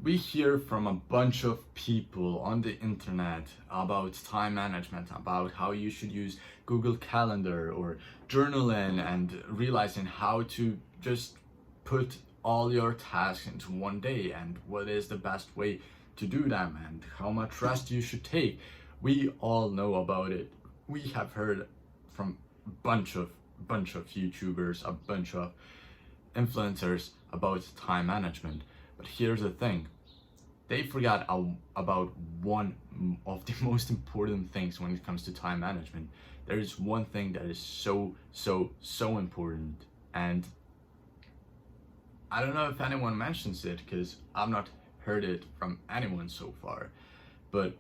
We hear from a bunch of people on the internet about time management, about how you should use Google Calendar or journaling, and realizing how to just put all your tasks into one day and what is the best way to do them and how much rest you should take. We all know about it. We have heard from a bunch of YouTubers, a bunch of influencers about time management. But here's the thing, they forgot about one of the most important things when it comes to time management. There is one thing that is so important, and I don't know if anyone mentions it because I've not heard it from anyone so far. But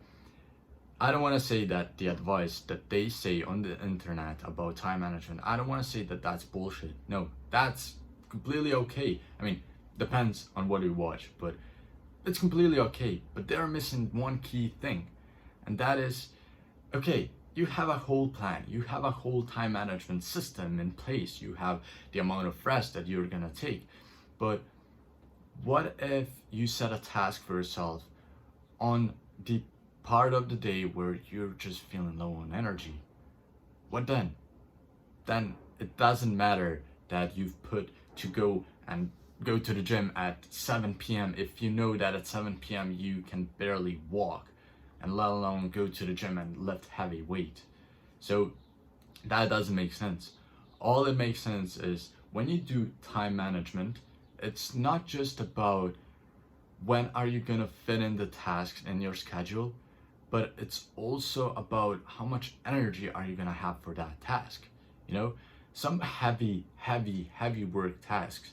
I don't want to say that the advice that they say on the internet about time management, I don't want to say that that's bullshit. No, that's completely okay. I mean, depends on what you watch, but it's completely okay. But they're missing one key thing, and that is, okay, you have a whole plan, you have a whole time management system in place, you have the amount of rest that you're gonna take. But what if you set a task for yourself on the part of the day where you're just feeling low on energy? What then? Then it doesn't matter that you've put to go to the gym at 7 p.m. if you know that at 7 p.m. you can barely walk, and let alone go to the gym and lift heavy weight. So that doesn't make sense. All it makes sense is when you do time management, it's not just about when are you gonna fit in the tasks in your schedule, but it's also about how much energy are you gonna have for that task. You know, some heavy work tasks,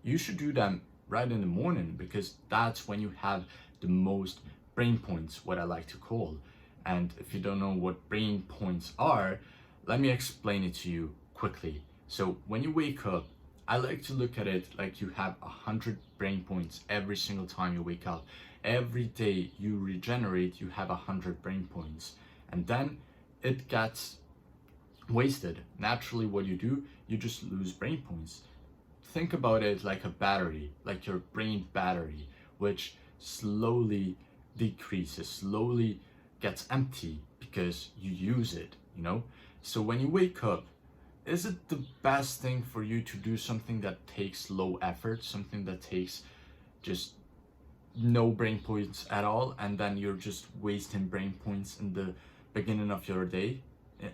you should do them right in the morning, because that's when you have the most brain points, what I like to call. And if you don't know what brain points are, let me explain it to you quickly. So when you wake up, I like to look at it like you have 100 brain points every single time you wake up. Every day you regenerate, you have 100 brain points, and then it gets wasted. Naturally, what you do, you just lose brain points. Think about it like a battery, like your brain battery, which slowly decreases, slowly gets empty because you use it, you know? So when you wake up, is it the best thing for you to do something that takes low effort, something that takes just no brain points at all, and then you're just wasting brain points in the beginning of your day?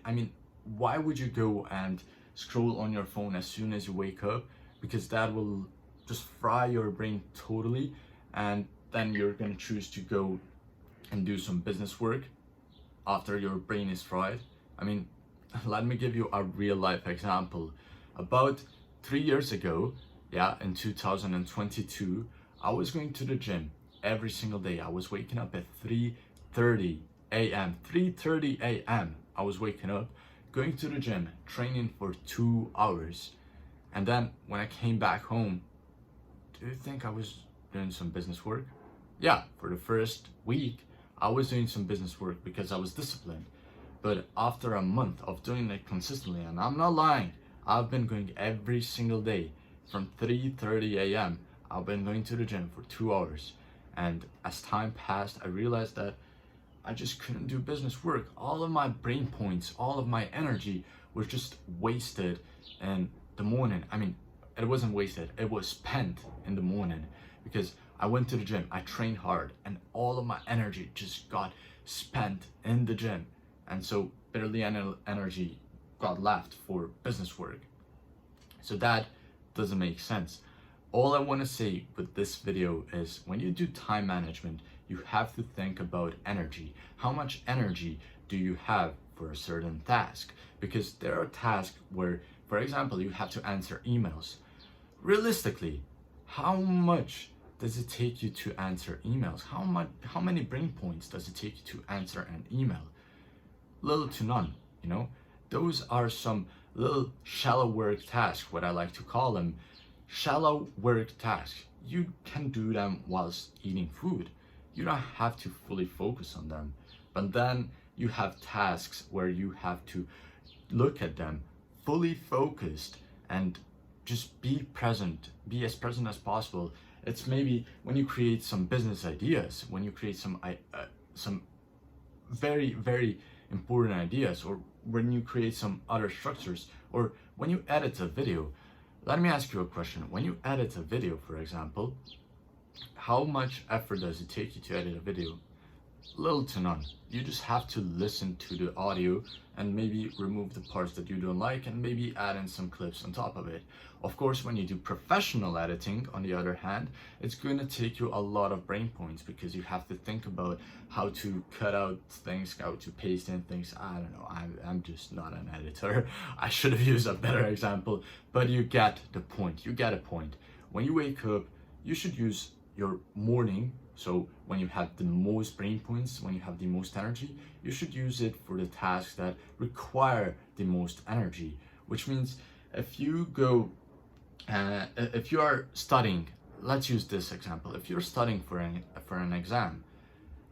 I mean, why would you go and scroll on your phone as soon as you wake up? Because that will just fry your brain totally, and then you're gonna choose to go and do some business work after your brain is fried. I mean, let me give you a real life example. About 3 years ago, in 2022, I was going to the gym every single day. I was waking up at 3:30 a.m. 3:30 a.m. I was waking up, going to the gym, training for 2 hours. And then when I came back home, do you think I was doing some business work? Yeah, for the first week, I was doing some business work because I was disciplined. But after a month of doing it consistently, and I'm not lying, I've been going every single day from 3:30 a.m. I've been going to the gym for 2 hours. And as time passed, I realized that I just couldn't do business work. All of my brain points, all of my energy was just wasted in the morning. I mean, it wasn't wasted, it was spent in the morning, because I went to the gym, I trained hard, and all of my energy just got spent in the gym. And so barely any energy got left for business work. So that doesn't make sense. All I want to say with this video is, when you do time management, you have to think about energy. How much energy do you have for a certain task? Because there are tasks where, for example, you have to answer emails. Realistically, how much does it take you to answer emails? How many brain points does it take you to answer an email? Little to none, you know? Those are some little shallow work tasks, what I like to call them. Shallow work tasks. You can do them whilst eating food. You don't have to fully focus on them. But then you have tasks where you have to look at them fully focused and just be present, be as present as possible It's maybe when you create some business ideas, when you create some very, very important ideas, or when you create some other structures, or when you edit a video. Let me ask you a question. When you edit a video, for example, how much effort does it take you to edit a video? Little to none. You just have to listen to the audio and maybe remove the parts that you don't like and maybe add in some clips on top of it. Of course, when you do professional editing, on the other hand, it's going to take you a lot of brain points, because you have to think about how to cut out things, how to paste in things. I don't know, I'm just not an editor. I should have used a better example, but you get the point. You get a point. When you wake up, you should use your morning. So when you have the most brain points, when you have the most energy, you should use it for the tasks that require the most energy. Which means if you go, if you are studying, let's use this example. If you're studying for an exam,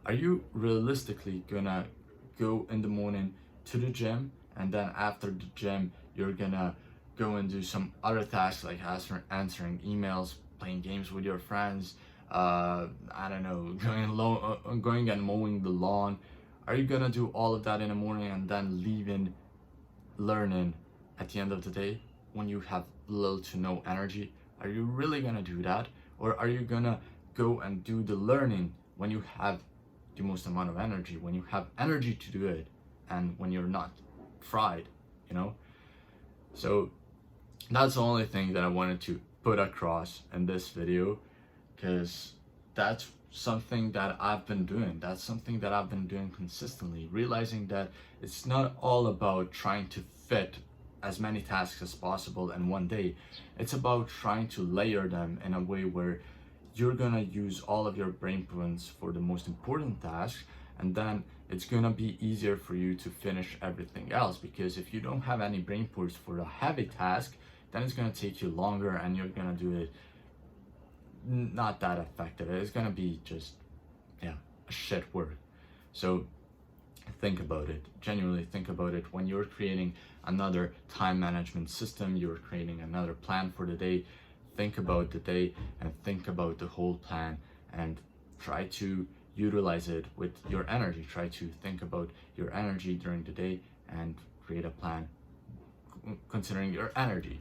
are you realistically gonna go in the morning to the gym, and then after the gym you're gonna go and do some other tasks like answering emails, playing games with your friends, I don't know, going and mowing the lawn? Are you gonna do all of that in the morning and then leaving learning at the end of the day when you have little to no energy? Are you really gonna do that? Or are you gonna go and do the learning when you have the most amount of energy, when you have energy to do it, and when you're not fried, you know? So that's the only thing that I wanted to put across in this video, because that's something that I've been doing. That's something that I've been doing consistently, realizing that it's not all about trying to fit as many tasks as possible in one day. It's about trying to layer them in a way where you're gonna use all of your brain points for the most important tasks, and then it's gonna be easier for you to finish everything else. Because if you don't have any brain points for a heavy task, then it's gonna take you longer and you're gonna do it not that effective. It's gonna be just, yeah, shit work. So think about it, genuinely think about it. When you're creating another time management system, you're creating another plan for the day, think about the day and think about the whole plan, and try to utilize it with your energy. Try to think about your energy during the day and create a plan considering your energy.